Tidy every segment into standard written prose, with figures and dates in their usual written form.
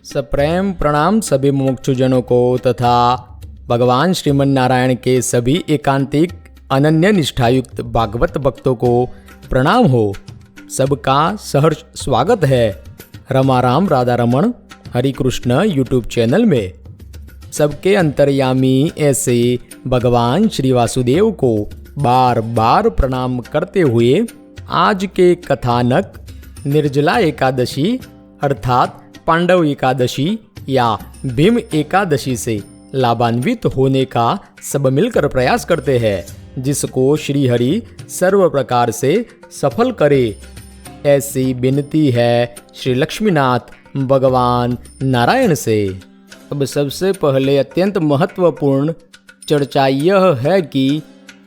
सप्रेम प्रणाम सभी मुमुक्षुजनों को तथा भगवान श्रीमन नारायण के सभी एकांतिक अनन्य निष्ठायुक्त भागवत भक्तों को प्रणाम हो। सबका सहर्ष स्वागत है रमाराम राधा रमण हरि कृष्ण यूट्यूब चैनल में। सबके अंतर्यामी ऐसे भगवान श्री वासुदेव को बार बार प्रणाम करते हुए आज के कथानक निर्जला एकादशी अर्थात पांडव एकादशी या भीम एकादशी से लाभान्वित होने का सब मिलकर प्रयास करते हैं, जिसको श्री हरि सर्व प्रकार से सफल करे। ऐसी विनती है श्री लक्ष्मीनाथ भगवान नारायण से। अब सबसे पहले अत्यंत महत्वपूर्ण चर्चा यह है कि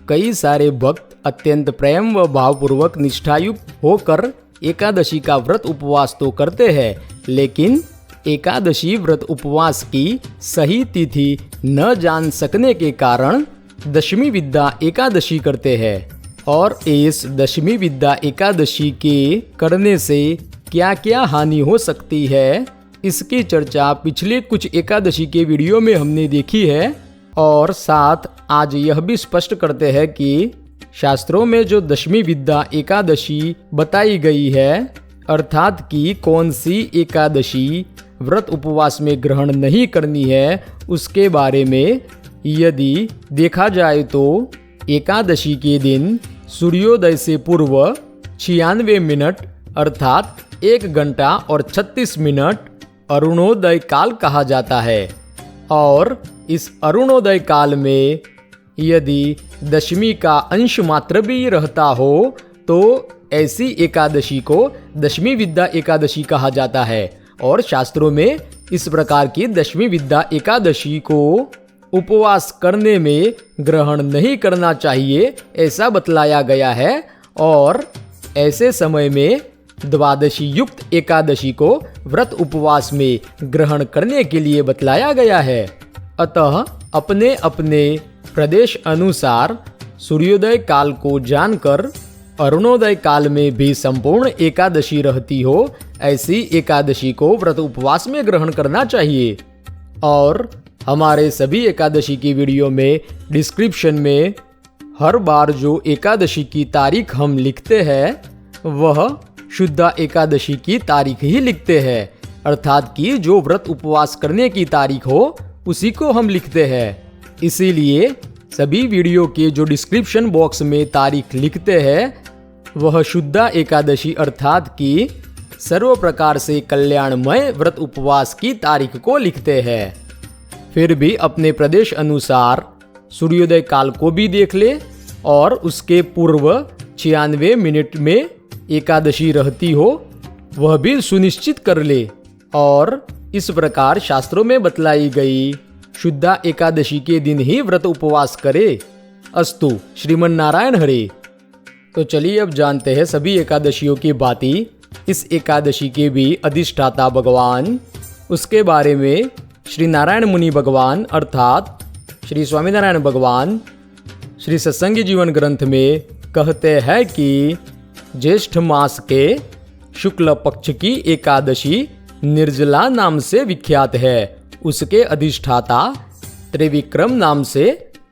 कई सारे भक्त अत्यंत प्रेम व भावपूर्वक निष्ठायुक्त होकर एकादशी का व्रत उपवास तो करते हैं, लेकिन एकादशी व्रत उपवास की सही तिथि न जान सकने के कारण दशमी विद्या एकादशी करते हैं। और इस दशमी विद्या एकादशी के करने से क्या क्या हानि हो सकती है, इसकी चर्चा पिछले कुछ एकादशी के वीडियो में हमने देखी है। और साथ आज यह भी स्पष्ट करते हैं कि शास्त्रों में जो दशमी विद्या एकादशी बताई गई है, अर्थात कि कौन सी एकादशी व्रत उपवास में ग्रहण नहीं करनी है, उसके बारे में यदि देखा जाए तो एकादशी के दिन सूर्योदय से पूर्व 96 मिनट अर्थात 1 घंटा और 36 मिनट अरुणोदय काल कहा जाता है। और इस अरुणोदय काल में यदि दशमी का अंश मात्र भी रहता हो तो ऐसी एकादशी को दशमी विद्या एकादशी कहा जाता है। और शास्त्रों में इस प्रकार की दशमी विद्या एकादशी को उपवास करने में ग्रहण नहीं करना चाहिए, ऐसा बतलाया गया है। और ऐसे समय में द्वादशी युक्त एकादशी को व्रत उपवास में ग्रहण करने के लिए बतलाया गया है। अतः अपने अपने प्रदेश अनुसार सूर्योदय काल को जानकर अरुणोदय काल में भी संपूर्ण एकादशी रहती हो, ऐसी एकादशी को व्रत उपवास में ग्रहण करना चाहिए। और हमारे सभी एकादशी की वीडियो में डिस्क्रिप्शन में हर बार जो एकादशी की तारीख हम लिखते हैं वह शुद्ध एकादशी की तारीख ही लिखते हैं, अर्थात कि जो व्रत उपवास करने की तारीख हो उसी को हम लिखते हैं। इसीलिए सभी वीडियो के जो डिस्क्रिप्शन बॉक्स में तारीख लिखते हैं वह शुद्ध एकादशी अर्थात कि सर्व प्रकार से कल्याणमय व्रत उपवास की तारीख को लिखते हैं। फिर भी अपने प्रदेश अनुसार सूर्योदय काल को भी देख ले और उसके पूर्व 96 मिनट में एकादशी रहती हो वह भी सुनिश्चित कर ले। और इस प्रकार शास्त्रों में बतलाई गई शुद्ध एकादशी के दिन ही व्रत उपवास करे। अस्तु श्रीमन नारायण हरे। तो चलिए अब जानते हैं सभी एकादशियों की बाती। इस एकादशी के भी अधिष्ठाता भगवान, उसके बारे में श्री नारायण मुनि भगवान अर्थात श्री स्वामीनारायण भगवान श्री सत्संगी जीवन ग्रंथ में कहते हैं कि ज्येष्ठ मास के शुक्ल पक्ष की एकादशी निर्जला नाम से विख्यात है। उसके अधिष्ठाता त्रिविक्रम नाम से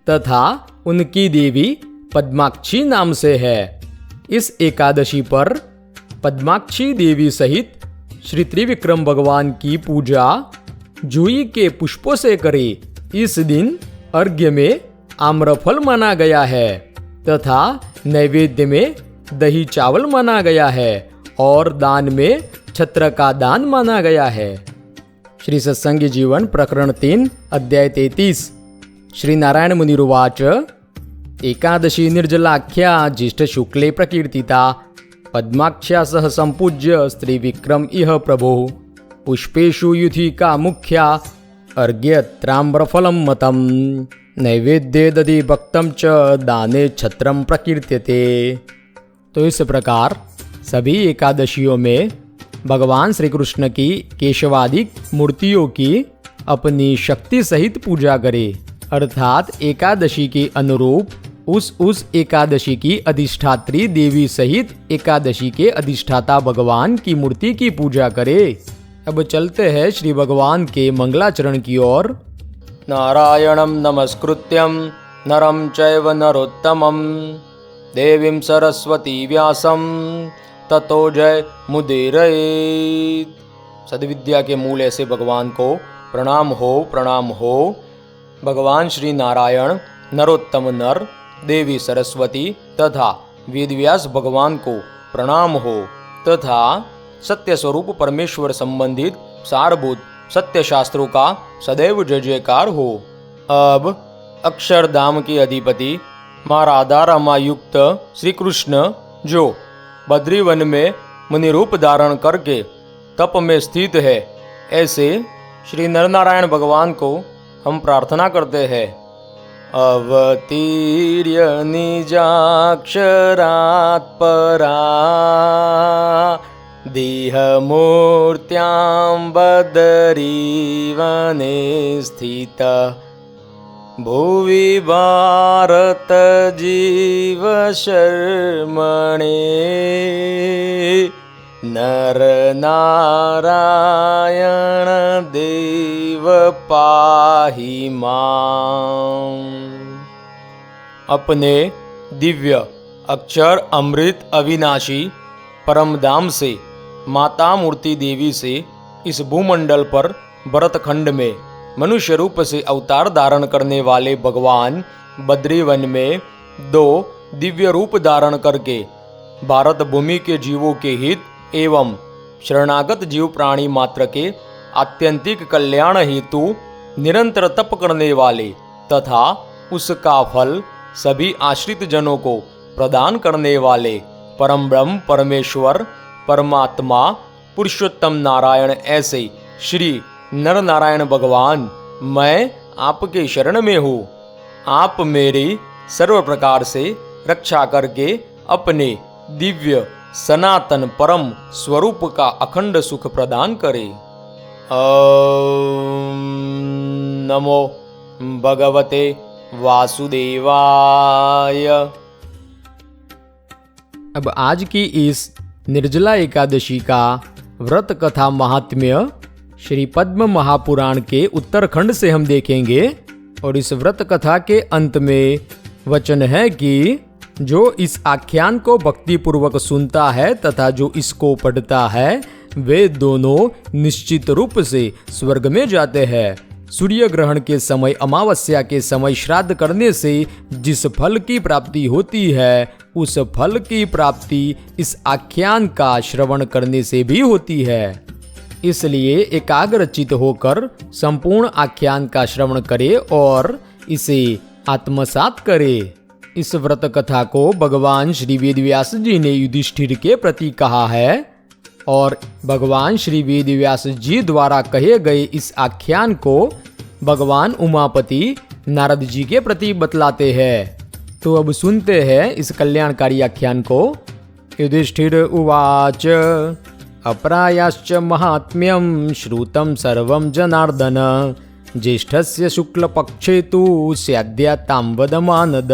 तथा उनकी देवी पद्माक्षी नाम से है। इस एकादशी पर पद्माक्षी देवी सहित श्री त्रिविक्रम भगवान की पूजा जूही के पुष्पों से करे। इस दिन अर्घ्य में आम्रफल माना गया है तथा नैवेद्य में दही चावल माना गया है और दान में छत्र का दान माना गया है। श्री सत्संगी जीवन प्रकरण 3 अध्याय 33। श्री नारायण मुनिरुवाच एकादशी निर्जलाख्या ज्येष्ठ शुक्ले प्रकीर्तिता पद्माख्या सह संपूज्य स्त्री विक्रम इह प्रभो पुष्पेषु युथिका मुख्या अर्घ्यत्राम्रफलं मतम नैवेद्ये दधि भक्तम च दाने छत्रम प्रकीर्त्यते। तो इस प्रकार सभी एकादशियों में भगवान श्री कृष्ण की केशवादिक मूर्तियों की अपनी शक्ति सहित पूजा करे, अर्थात एकादशी के अनुरूप उस एकादशी की अधिष्ठात्री देवी सहित एकादशी के अधिष्ठाता भगवान की मूर्ति की पूजा करे। अब चलते हैं श्री भगवान के मंगलाचरण की ओर। नारायणं नमस्कृत्यं नरं चैव नरोत्तमं देवीं सरस्वती व्यासं ततो जय मुदीरयेत्। सद्विद्या के मूल ऐसे भगवान को प्रणाम हो, प्रणाम हो। भगवान श्री नारायण, नरोत्तम नर, देवी सरस्वती तथा वेदव्यास भगवान को प्रणाम हो तथा सत्य स्वरूप परमेश्वर संबंधित सारभूत सत्य शास्त्रों का सदैव जय जयकार हो। अब अक्षरधाम के अधिपति माँ राधा रमा युक्त श्री कृष्ण जो बद्रीवन में मुनि रूप धारण करके तप में स्थित है, ऐसे श्री नरनारायण भगवान को हम प्रार्थना करते हैं। अवतीर्य निजाक्षरात् परा देह मूर्त्यां बदरीवने स्थित भुवि भारत जीव शर्मणे नर नारायण देव पाहि माम्। अपने दिव्य अक्षर अमृत अविनाशी परम धाम से माता मूर्ति देवी से इस भूमंडल पर भरतखंड में मनुष्य रूप से अवतार धारण करने वाले भगवान बद्रीवन में 2 दिव्य रूप धारण करके भारत भूमि के जीवों के हित एवं शरणागत जीव प्राणी मात्र के आत्यंतिक कल्याण हेतु निरंतर तप करने वाले तथा उसका फल सभी आश्रित जनों को प्रदान करने वाले परम ब्रह्म परमेश्वर परमात्मा पुरुषोत्तम नारायण ऐसे श्री नर नारायण भगवान, मैं आपके शरण में हूँ। आप मेरी सर्व प्रकार से रक्षा करके अपने दिव्य सनातन परम स्वरूप का अखंड सुख प्रदान करे। ओम नमो भगवते वासुदेवाय। अब आज की इस निर्जला एकादशी का व्रत कथा महात्म्य श्री पद्म महापुराण के उत्तरखंड से हम देखेंगे। और इस व्रत कथा के अंत में वचन है कि जो इस आख्यान को भक्ति पूर्वक सुनता है तथा जो इसको पढ़ता है वे दोनों निश्चित रूप से स्वर्ग में जाते हैं। सूर्य ग्रहण के समय, अमावस्या के समय श्राद्ध करने से जिस फल की प्राप्ति होती है उस फल की प्राप्ति इस आख्यान का श्रवण करने से भी होती है। इसलिए एकाग्रचित होकर संपूर्ण आख्यान का श्रवण करे और इसे आत्मसात करे। इस व्रत कथा को भगवान श्री वेदव्यास जी ने युधिष्ठिर के प्रति कहा है और भगवान श्री वेदव्यास जी द्वारा कहे गए इस आख्यान को भगवान उमापति नारद जी के प्रति बतलाते हैं। तो अब सुनते हैं इस कल्याणकारी आख्यान को। युधिष्ठिर उवाच अप्रायाश्च महात्म्यं श्रुतं सर्वं जनार्दन ज्येष्ठस्य शुक्लपक्षे तु स्याद्य तां वद मानद।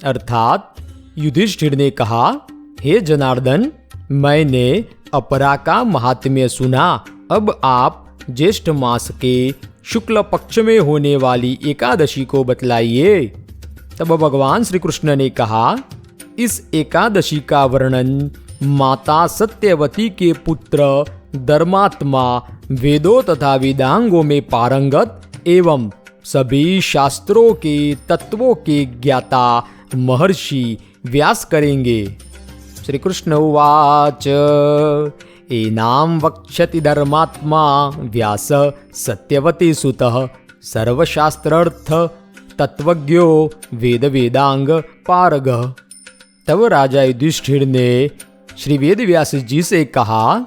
अर्थात युधिष्ठिर ने कहा, हे जनार्दन, मैंने अपरा का महात्म्य सुना। अब आप ज्येष्ठ मास के शुक्ल पक्ष में होने वाली एकादशी को बतलाइए। तब भगवान श्री कृष्ण ने कहा, इस एकादशी का वर्णन माता सत्यवती के पुत्र धर्मात्मा वेदों तथा वेदांगों में पारंगत एवं सभी शास्त्रों के तत्वों के ज्ञाता महर्षि व्यास करेंगे। श्री कृष्ण उवाच एनाम वक्ष्यति धर्मात्मा व्यास सत्यवती सुतः सर्वशास्त्रार्थ तत्वज्ञो वेद वेदांग पारगः। तब राजा युधिष्ठिर ने श्री वेदव्यास जी से कहा,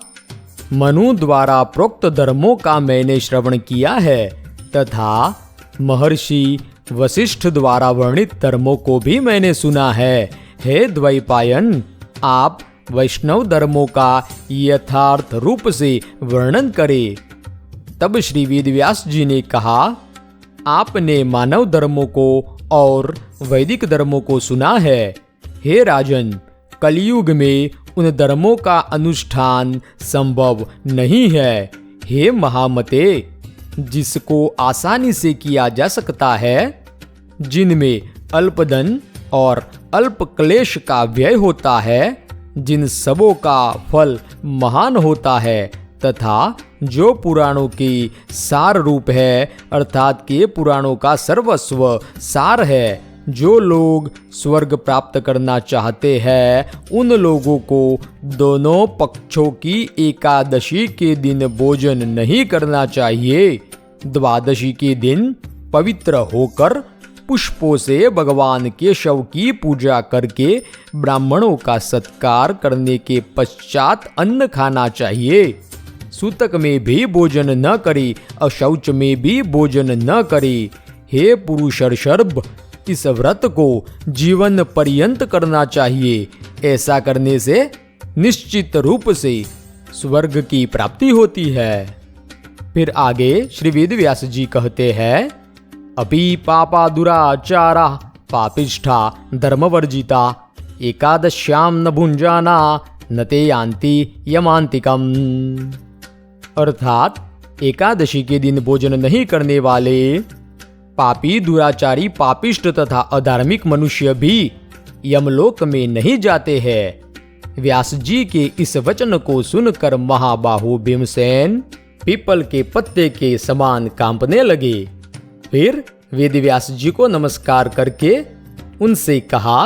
मनु द्वारा प्रोक्त धर्मों का मैंने श्रवण किया है तथा महर्षि वशिष्ठ द्वारा वर्णित धर्मों को भी मैंने सुना है। हे द्वैपायन, आप वैष्णव धर्मों का यथार्थ रूप से वर्णन करें। तब श्री वेदव्यास जी ने कहा, आपने मानव धर्मों को और वैदिक धर्मों को सुना है। हे राजन, कलयुग में उन धर्मों का अनुष्ठान संभव नहीं है। हे महामते, जिसको आसानी से किया जा सकता है, जिनमें अल्प धन और अल्प क्लेश का व्यय होता है, जिन सबों का फल महान होता है, तथा जो पुराणों की सार रूप है, अर्थात के पुराणों का सर्वस्व सार है। जो लोग स्वर्ग प्राप्त करना चाहते हैं, उन लोगों को दोनों पक्षों की एकादशी के दिन भोजन नहीं करना चाहिए। द्वादशी के दिन पवित्र होकर पुष्पों से भगवान केशव की पूजा करके ब्राह्मणों का सत्कार करने के पश्चात अन्न खाना चाहिए। सूतक में भी भोजन न करी, अशौच में भी भोजन न करी। हे पुरुषर्षभ, इस व्रत को जीवन पर्यंत करना चाहिए। ऐसा करने से निश्चित रूप से स्वर्ग की प्राप्ति होती है। फिर आगे श्री वेदव्यास जी कहते हैं, अपि पापा दुराचारा पापिष्ठा धर्मवर्जिता एकादश्याम न भुंजाना न ते यान्ति यमांतिकम। अर्थात एकादशी के दिन भोजन नहीं करने वाले पापी, दुराचारी, पापिष्ठ तथा अधार्मिक मनुष्य भी यमलोक में नहीं जाते हैं। व्यास जी के इस वचन को सुनकर महाबाहु भीमसेन पीपल के पत्ते के समान कांपने लगे। फिर वेदव्यास जी को नमस्कार करके उनसे कहा,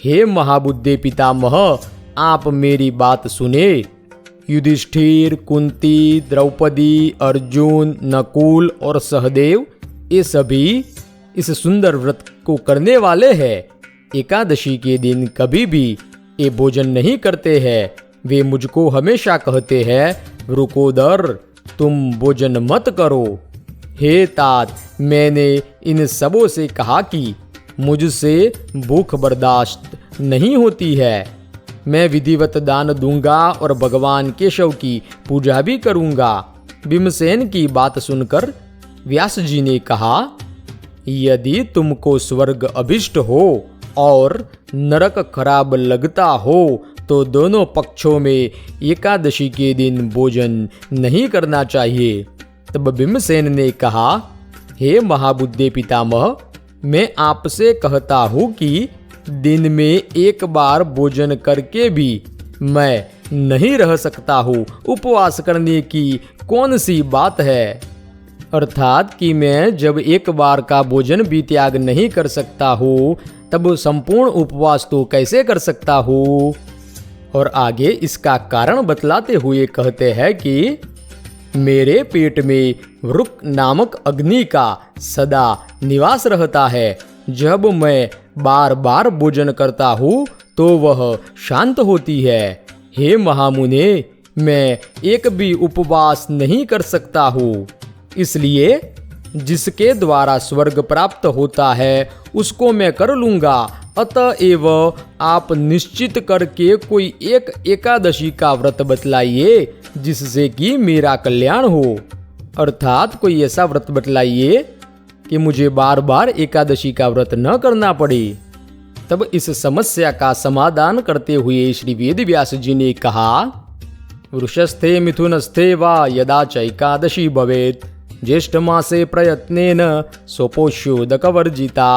हे महाबुद्धे पितामह, आप मेरी बात सुने। युधिष्ठिर, कुंती, द्रौपदी, अर्जुन, नकुल और सहदेव, ये सभी इस सुंदर व्रत को करने वाले हैं। एकादशी के दिन कभी भी ये भोजन नहीं करते हैं। वे मुझको हमेशा कहते हैं, वृकोदर, तुम भोजन मत करो। हे तात, मैंने इन सबों से कहा कि मुझसे भूख बर्दाश्त नहीं होती है। मैं विधिवत दान दूंगा और भगवान केशव की पूजा भी करूंगा। भीमसेन की बात सुनकर व्यास जी ने कहा, यदि तुमको स्वर्ग अभिष्ट हो और नरक खराब लगता हो तो दोनों पक्षों में एकादशी के दिन भोजन नहीं करना चाहिए। तब भीमसेन ने कहा, हे महाबुद्धे पितामह, मैं आपसे कहता हूँ कि दिन में एक बार भोजन करके भी मैं नहीं रह सकता हूँ। उपवास करने की कौन सी बात है। अर्थात कि मैं जब एक बार का भोजन भी त्याग नहीं कर सकता हूँ, तब संपूर्ण उपवास तो कैसे कर सकता हूँ। और आगे इसका कारण बतलाते हुए कहते हैं कि मेरे पेट में वृक नामक अग्नि का सदा निवास रहता है। जब मैं बार बार भोजन करता हूँ तो वह शांत होती है। हे महामुने, मैं एक भी उपवास नहीं कर सकता हूँ। इसलिए जिसके द्वारा स्वर्ग प्राप्त होता है उसको मैं कर लूँगा। अतएव आप निश्चित करके कोई एक एकादशी का व्रत बतलाइए जिससे कि मेरा कल्याण हो। अर्थात कोई ऐसा व्रत बतलाइए कि मुझे बार बार एकादशी का व्रत न करना पड़े। तब इस समस्या का समाधान करते हुए श्री वेदव्यास जी ने कहा, वृषस्थे मिथुनस्थे वा यदा चैकादशी भवेत् ज्येष्ठ मासे प्रयत्नेन सोपोष्योदकवर्जिता।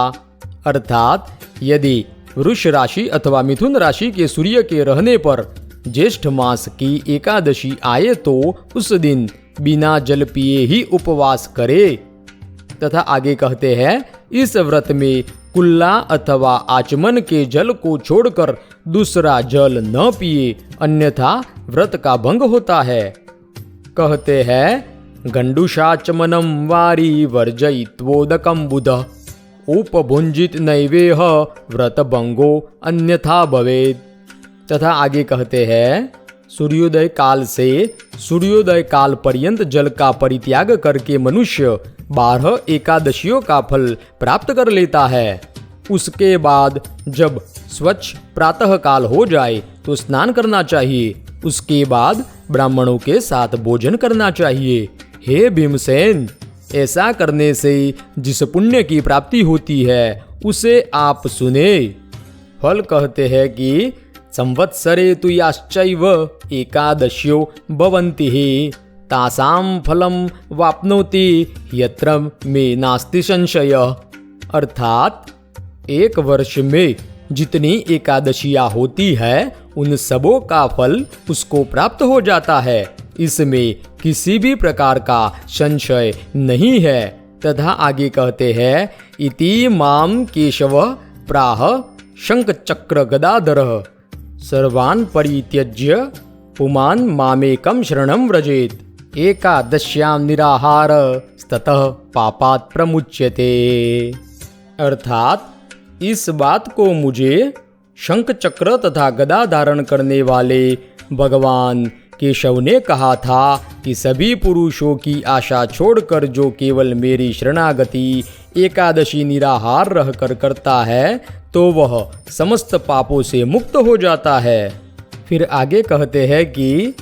अर्थात यदि वृष राशि अथवा मिथुन राशि के सूर्य के रहने पर ज्येष्ठ मास की एकादशी आए तो उस दिन बिना जल पिए ही उपवास करे। तथा आगे कहते हैं, इस व्रत में कुल्ला अथवा आचमन के जल को छोड़कर दूसरा जल न पिए, अन्यथा व्रत का भंग होता है। कहते हैं, गंडुषाचमनम वारी वर्जयित्वोदकम बुध उपभुंजित नैवेह व्रत भंगो अन्यथा भवेत्। तथा आगे कहते हैं, सूर्योदय काल से सूर्योदय काल पर्यंत जल का परित्याग करके मनुष्य 12 एकादशियों का फल प्राप्त कर लेता है। उसके बाद जब स्वच्छ प्रातः काल हो जाए तो स्नान करना चाहिए। उसके बाद ब्राह्मणों के साथ भोजन करना चाहिए। हे भीमसेन, ऐसा करने से जिस पुण्य की प्राप्ति होती है उसे आप सुने। फल कहते हैं कि संवत्सरे तु याश्चैव एकादश्यो भवन्ति ही तासाम फलम वाप्नोति यत्र मे नास्ति संशय। अर्थात एक वर्ष में जितनी एकादशियां होती है उन सबों का फल उसको प्राप्त हो जाता है, इसमें किसी भी प्रकार का संशय नहीं है। तथा आगे कहते हैं इति माम केशव प्राह शंख चक्र गदाधरः सर्वान् परित्यज्य पुमान् मामेकं शरणं व्रजेत् एकादश्यां निराहार ततः पापात् प्रमुच्यते। अर्थात इस बात को मुझे शंख चक्र तथा गदा धारण करने वाले भगवान केशव ने कहा था कि सभी पुरुषों की आशा छोड़कर जो केवल मेरी शरणागति एकादशी निराहार रहकर करता है तो वह समस्त पापों से मुक्त हो जाता है। फिर आगे कहते हैं कि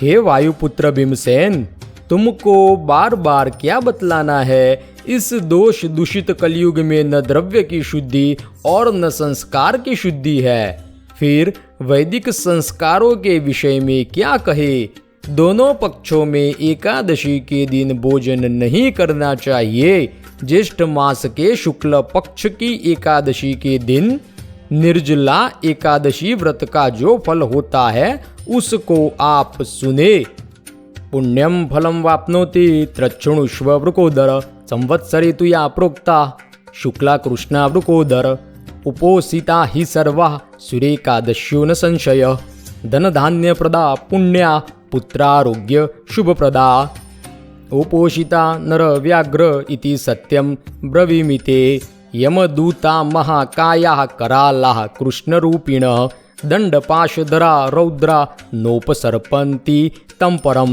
हे वायुपुत्र भीमसेन, तुमको बार बार क्या बतलाना है, इस दोष दूषित कलयुग में न द्रव्य की शुद्धि और न संस्कार की शुद्धि है। फिर वैदिक संस्कारों के विषय में क्या कहे। दोनों पक्षों में एकादशी के दिन भोजन नहीं करना चाहिए। ज्येष्ठ मास के शुक्ल पक्ष की एकादशी के दिन निर्जला एकादशी व्रत का जो फल होता है उसको आप सुने। पुण्यम फलम वाप्नोति त्रच्छृणुष्व वृकोदर संवत्सरे तुया प्रोक्ता शुक्ला कृष्णा वृकोदर उपोषिता ही सर्वा सूर्येकादश्यो न संशय धन धान्य प्रदा पुण्या पुत्रारोग्य शुभप्रदा उपोषिता नर व्याघ्र इति सत्यम ब्रवीमिते यमदूता महाकाया करालाः कृष्णरूपिणः दंडपाशधरा रौद्रा नोपसर्पन्ति तं परम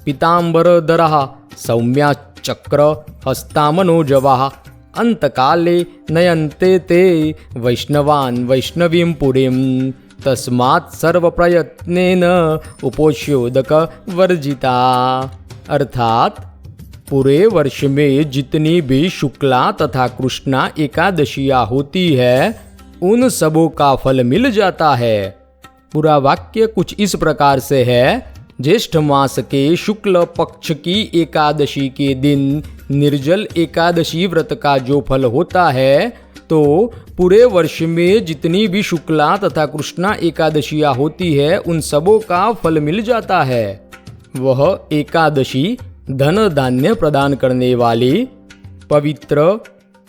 पीताम्बरधरः सौम्या चक्र हस्ता मनोजवाः अंतकाले नयन्ते ते वैष्णवान् वैष्णवीं पुरीं तस्मात् सर्वप्रयत्नेन उपोष्योदक वर्जिता। अर्थात पूरे वर्ष में जितनी भी शुक्ला तथा कृष्णा एकादशियां होती है उन सबों का फल मिल जाता है। पूरा वाक्य कुछ इस प्रकार से है। ज्येष्ठ मास के शुक्ल पक्ष की एकादशी के दिन निर्जल एकादशी व्रत का जो फल होता है तो पूरे वर्ष में जितनी भी शुक्ला तथा कृष्णा एकादशियां होती है उन सबों का फल मिल जाता है। वह एकादशी धन धान्य प्रदान करने वाली, पवित्र,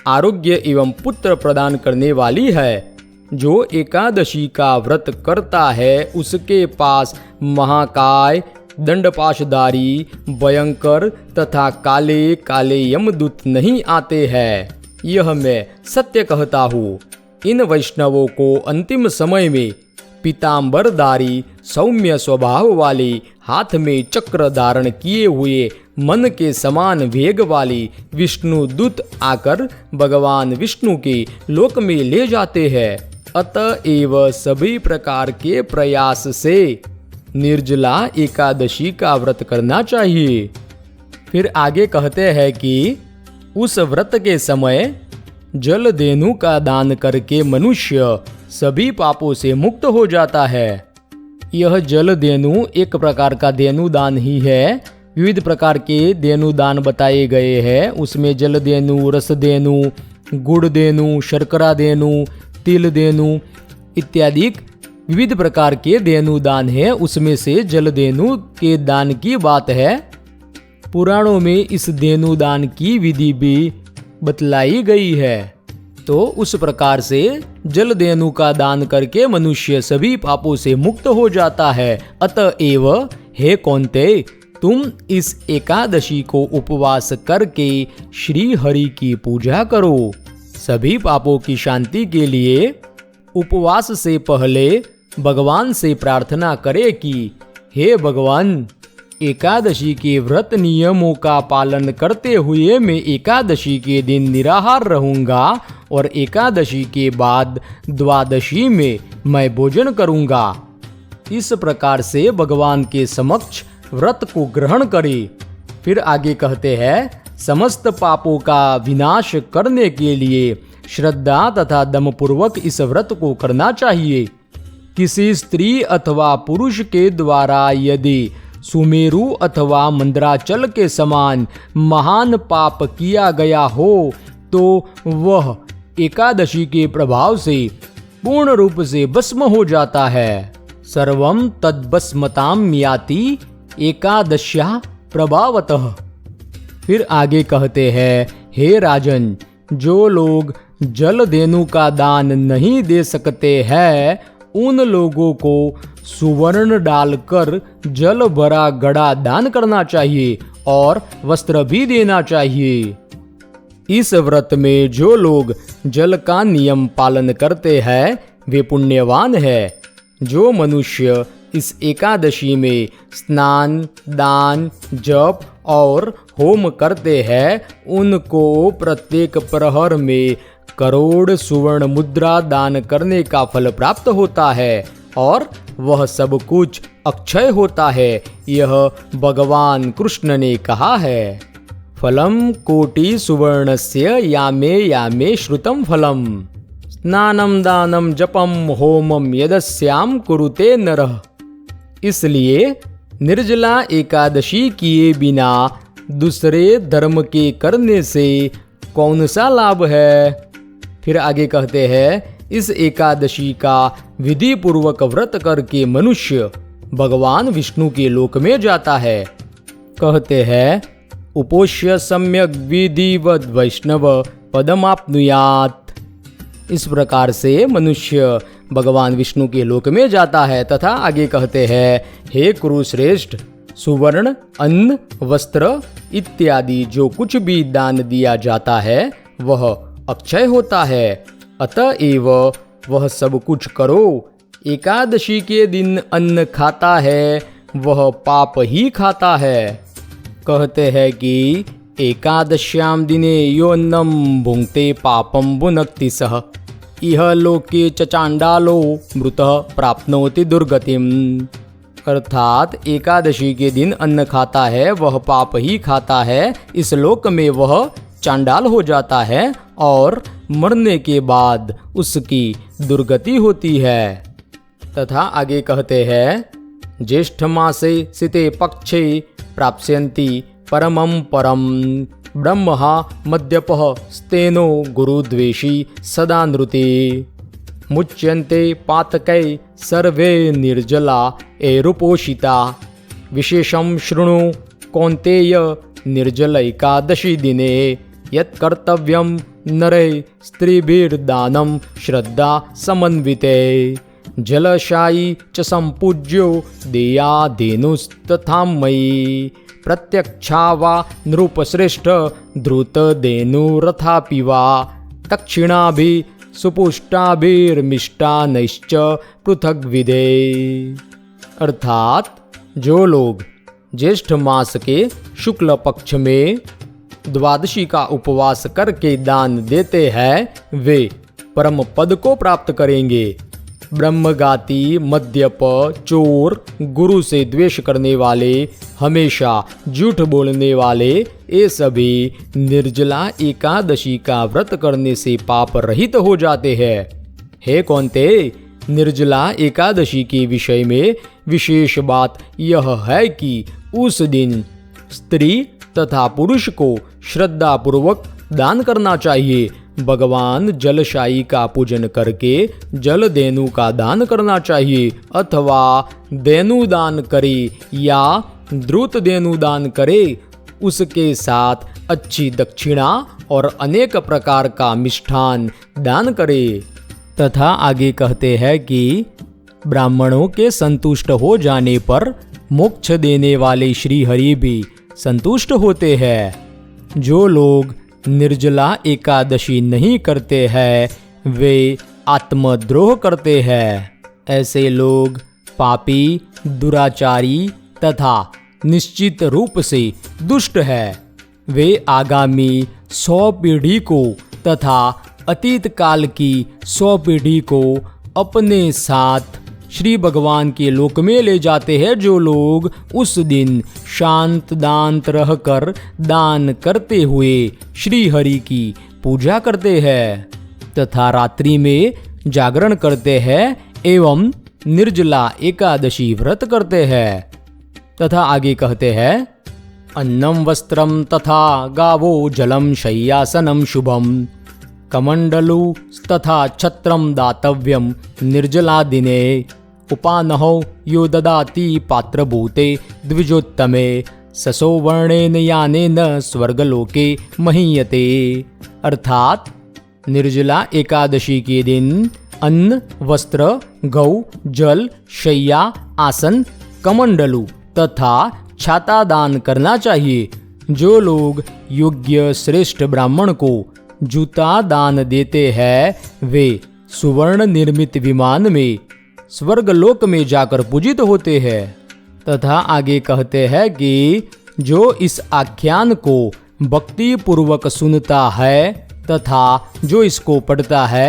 आरोग्य एवं पुत्र प्रदान करने वाली है। जो एकादशी का व्रत करता है उसके पास महाकाय, दंडपाशधारी, भयंकर तथा काले काले यमदूत नहीं आते हैं। यह मैं सत्य कहता हूँ। इन वैष्णवों को अंतिम समय में पीताम्बरधारी, सौम्य स्वभाव वाली, हाथ में चक्र धारण किए हुए, मन के समान वेग वाली विष्णु दूत आकर भगवान विष्णु के लोक में ले जाते हैं। अतएव सभी प्रकार के प्रयास से निर्जला एकादशी का व्रत करना चाहिए। फिर आगे कहते हैं कि उस व्रत के समय जल धेनु का दान करके मनुष्य सभी पापों से मुक्त हो जाता है। यह जल धेनु एक प्रकार का धेनु दान ही है। विविध प्रकार के धेनु दान बताए गए हैं। उसमें जल धेनु, रस धेनु, गुड़ धेनु, शर्करा धेनु, तिल धेनु इत्यादि विविध प्रकार के धेनु दान है। उसमें से जल धेनु के दान की बात है। पुराणों में इस धेनु दान की विधि भी बतलाई गई है। तो उस प्रकार से जल धेनु का दान करके मनुष्य सभी पापों से मुक्त हो जाता है। अतएव हे कौन्तेय, तुम इस एकादशी को उपवास करके श्री हरि की पूजा करो। सभी पापों की शांति के लिए उपवास से पहले भगवान से प्रार्थना करें कि हे भगवान, एकादशी के व्रत नियमों का पालन करते हुए मैं एकादशी के दिन निराहार रहूंगा और एकादशी के बाद द्वादशी में मैं भोजन करूंगा। इस प्रकार से भगवान के समक्ष व्रत को ग्रहण करें। फिर आगे कहते हैं, समस्त पापों का विनाश करने के लिए श्रद्धा तथा दमपूर्वक इस व्रत को करना चाहिए। किसी स्त्री अथवा पुरुष के द्वारा यदि सुमेरु अथवा मंद्राचल के समान महान पाप किया गया हो तो वह एकादशी के प्रभाव से पूर्ण रूप से भस्म हो जाता है। सर्वम तद्भस्मताम याति एकादश्या प्रभावतः। फिर आगे कहते हैं, हे राजन, जो लोग जल धेनु का दान नहीं दे सकते हैं उन लोगों को सुवर्ण डालकर जल भरा घड़ा दान करना चाहिए और वस्त्र भी देना चाहिए। इस व्रत में जो लोग जल का नियम पालन करते हैं वे पुण्यवान है। जो मनुष्य इस एकादशी में स्नान, दान, जप और होम करते हैं उनको प्रत्येक प्रहर में करोड़ सुवर्ण मुद्रा दान करने का फल प्राप्त होता है और वह सब कुछ अक्षय होता है। यह भगवान कृष्ण ने कहा है। फलम कोटि सुवर्णस्य यामे यामे श्रुतम फलम स्नानम दानम जपम होमम यदस्याम कुरुते नरः। इसलिए निर्जला एकादशी किए बिना दूसरे धर्म के करने से कौन सा लाभ है। फिर आगे कहते हैं, इस एकादशी का विधि पूर्वक व्रत करके मनुष्य भगवान विष्णु के लोक में जाता है। कहते हैं, उपोष्य सम्यक विधिवद वैष्णव पदमाप्नुयात्। इस प्रकार से मनुष्य भगवान विष्णु के लोक में जाता है। तथा आगे कहते हैं, हे कुरुश्रेष्ठ, सुवर्ण, अन्न, वस्त्र इत्यादि जो कुछ भी दान दिया जाता है वह अक्षय होता है। अतएव वह सब कुछ करो। एकादशी के दिन अन्न खाता है वह पाप ही खाता है। कहते हैं कि एकादश्याम दिने योन्नम भुंक्ते पापम भुनक्ति सह इह लोके च चांडालो मृतः प्राप्नोति दुर्गतिम। अर्थात एकादशी के दिन अन्न खाता है वह पाप ही खाता है। इस लोक में वह चांडाल हो जाता है और मरने के बाद उसकी दुर्गति होती है। तथा आगे कहते हैं, ज्येष्ठ मासे सिते पक्षे प्राप्स्यन्ति परमं परम ब्रह्मः मद्यपः स्तेनो गुरुद्वेषी सदा नृते मुच्यन्ते पातकै सर्वे निर्जला एरुपोषिता। विशेषं शृणु कौन्तेय निर्जल एकादशी दिने यत् कर्तव्यं नरे स्त्रीभिर्दानं श्रद्धा समन्विते। जलशायी च संपूज्यो देयाधेनुस्तथा मयि प्रत्यक्षा वा नृपश्रेष्ठ धृतधेनुरथापि वा दक्षिणाभि सुपुष्टाभिर्मिष्टानैश्च पृथग्विधे। अर्थात जो लोग ज्येष्ठ मास के शुक्ल पक्ष में द्वादशी का उपवास करके दान देते हैं वे परम पद को प्राप्त करेंगे। ब्रह्मघाती, मद्यप, चोर, गुरु से द्वेष करने वाले, हमेशा झूठ बोलने वाले, ये सभी निर्जला एकादशी का व्रत करने से पाप रहित हो जाते हैं। हे कौन्ते, निर्जला एकादशी के विषय में विशेष बात यह है कि उस दिन स्त्री तथा पुरुष को श्रद्धा पूर्वक दान करना चाहिए। भगवान जलशायी का पूजन करके जल धेनु का दान करना चाहिए अथवा धेनु दान करे या द्रुत धेनु दान करे। उसके साथ अच्छी दक्षिणा और अनेक प्रकार का मिष्ठान दान करे। तथा आगे कहते हैं कि ब्राह्मणों के संतुष्ट हो जाने पर मोक्ष देने वाले श्री हरि भी संतुष्ट होते हैं। जो लोग निर्जला एकादशी नहीं करते हैं वे आत्मद्रोह करते हैं। ऐसे लोग पापी, दुराचारी तथा निश्चित रूप से दुष्ट है। वे आगामी 100 पीढ़ी को तथा अतीत काल की 100 पीढ़ी को अपने साथ श्री भगवान के लोक में ले जाते हैं। जो लोग उस दिन शांत दांत रहकर दान करते हुए श्री हरि की पूजा करते हैं तथा रात्रि में जागरण करते हैं एवं निर्जला एकादशी व्रत करते हैं। तथा आगे कहते हैं अन्नम वस्त्रम तथा गावो जलम शय्यासनम शुभम कमंडलु तथा छत्रम दातव्यम निर्जला दिने उपानहो यो ददाति पात्रभूते द्विजोत्तमे ससोवर्णेन यानेन स्वर्गलोके महीयते। अर्थात निर्जला एकादशी के दिन अन्न, वस्त्र, गौ, जल, शैया, आसन, कमंडलु तथा छाता दान करना चाहिए। जो लोग योग्य श्रेष्ठ ब्राह्मण को जूता दान देते हैं वे सुवर्ण निर्मित विमान में स्वर्गलोक में जाकर पूजित होते हैं। तथा आगे कहते हैं कि जो इस आख्यान को भक्ति पूर्वक सुनता है तथा जो इसको पढ़ता है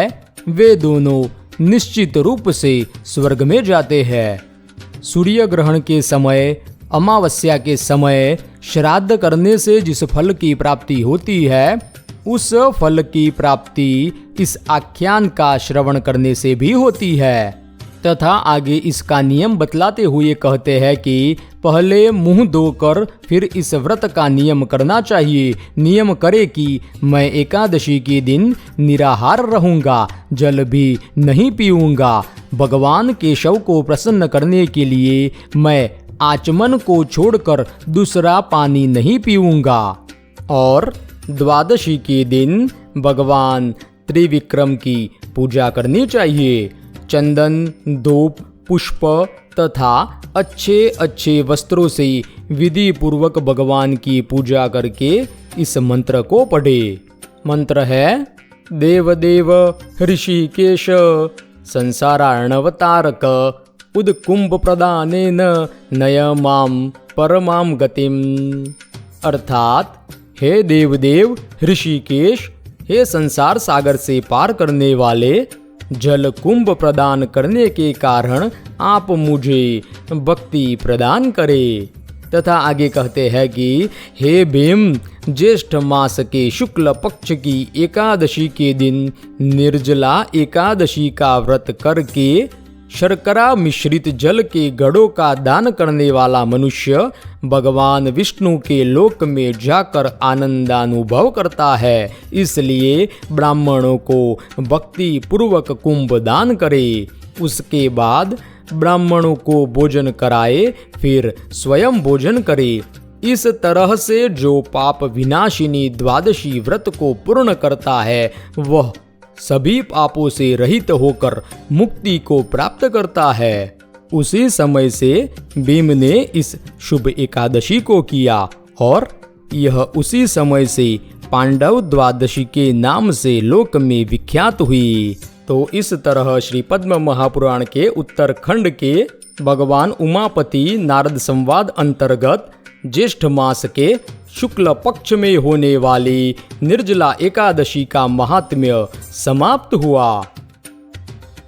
वे दोनों निश्चित रूप से स्वर्ग में जाते हैं। सूर्य ग्रहण के समय, अमावस्या के समय श्राद्ध करने से जिस फल की प्राप्ति होती है उस फल की प्राप्ति इस आख्यान का श्रवण करने से भी होती है। तथा आगे इसका नियम बतलाते हुए कहते हैं कि पहले मुंह धोकर फिर इस व्रत का नियम करना चाहिए। नियम करे कि मैं एकादशी के दिन निराहार रहूंगा, जल भी नहीं पीऊंगा। भगवान केशव को प्रसन्न करने के लिए मैं आचमन को छोड़कर दूसरा पानी नहीं पीऊंगा। और द्वादशी के दिन भगवान त्रिविक्रम की पूजा करनी चाहिए। चंदन, धूप, पुष्प तथा अच्छे अच्छे वस्त्रों से विधि पूर्वक भगवान की पूजा करके इस मंत्र को पढ़े। मंत्र है देवदेव ऋषिकेश संसारार्णवतारक उद्कुंभ प्रदानेन नय माम परमाम गतिम। अर्थात हे देवदेव ऋषिकेश, हे संसार सागर से पार करने वाले, जल कुंभ प्रदान करने के कारण आप मुझे भक्ति प्रदान करें। तथा आगे कहते हैं कि हे भीम, ज्येष्ठ मास के शुक्ल पक्ष की एकादशी के दिन निर्जला एकादशी का व्रत करके शर्करा मिश्रित जल के घड़ों का दान करने वाला मनुष्य भगवान विष्णु के लोक में जाकर आनंदानुभव करता है। इसलिए ब्राह्मणों को भक्ति पूर्वक कुंभ दान करे, उसके बाद ब्राह्मणों को भोजन कराए, फिर स्वयं भोजन करे। इस तरह से जो पाप विनाशिनी द्वादशी व्रत को पूर्ण करता है वह सभी पापों से रहित होकर मुक्ति को प्राप्त करता है। उसी समय से भीम ने इस शुभ एकादशी को किया और यह उसी समय से पांडव द्वादशी के नाम से लोक में विख्यात हुई। तो इस तरह श्री पद्म महापुराण के उत्तरखंड के भगवान उमापति नारद संवाद अंतर्गत ज्येष्ठ मास के शुक्ल पक्ष में होने वाली निर्जला एकादशी का महात्म्य समाप्त हुआ।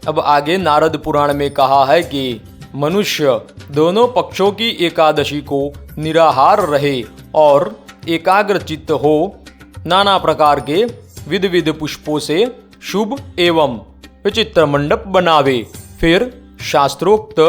अब आगे नारद पुराण में कहा है कि मनुष्य दोनों पक्षों की एकादशी को निराहार रहे और एकाग्र चित्त हो, नाना प्रकार के विध विध पुष्पों से शुभ एवं विचित्र मंडप बनावे, फिर शास्त्रोक्त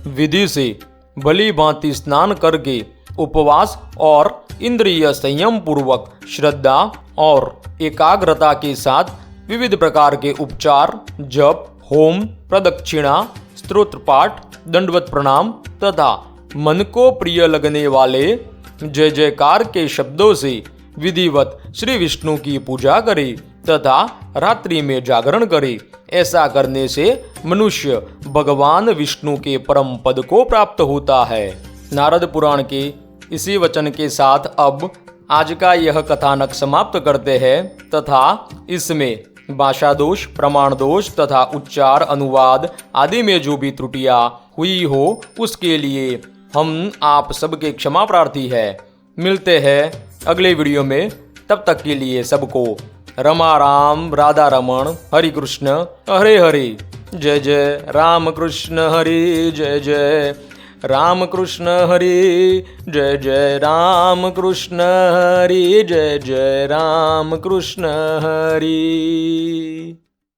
विधि से भली भांति स्नान करके उपवास और इंद्रिय संयम पूर्वक श्रद्धा और एकाग्रता के साथ विविध प्रकार के उपचार, जप, होम, प्रदक्षिणा, स्तोत्र पाठ, दंडवत प्रणाम तथा मन को प्रिय लगने वाले जय जयकार के शब्दों से विधिवत श्री विष्णु की पूजा करे तथा रात्रि में जागरण करे। ऐसा करने से मनुष्य भगवान विष्णु के परम पद को प्राप्त होता है। नारद पुराण के इसी वचन के साथ अब आज का यह कथानक समाप्त करते हैं तथा इसमें भाषा दोष, प्रमाण दोष तथा उच्चार, अनुवाद आदि में जो भी त्रुटियां हुई हो उसके लिए हम आप सबके क्षमा प्रार्थी है। मिलते हैं अगले वीडियो में, तब तक के लिए सबको रमा राम राधा रमण हरि कृष्ण हरे हरे। जय जय राम कृष्ण हरे, जय जय राम कृष्ण हरे, जय जय राम कृष्ण हरे, जय जय राम कृष्ण हरे।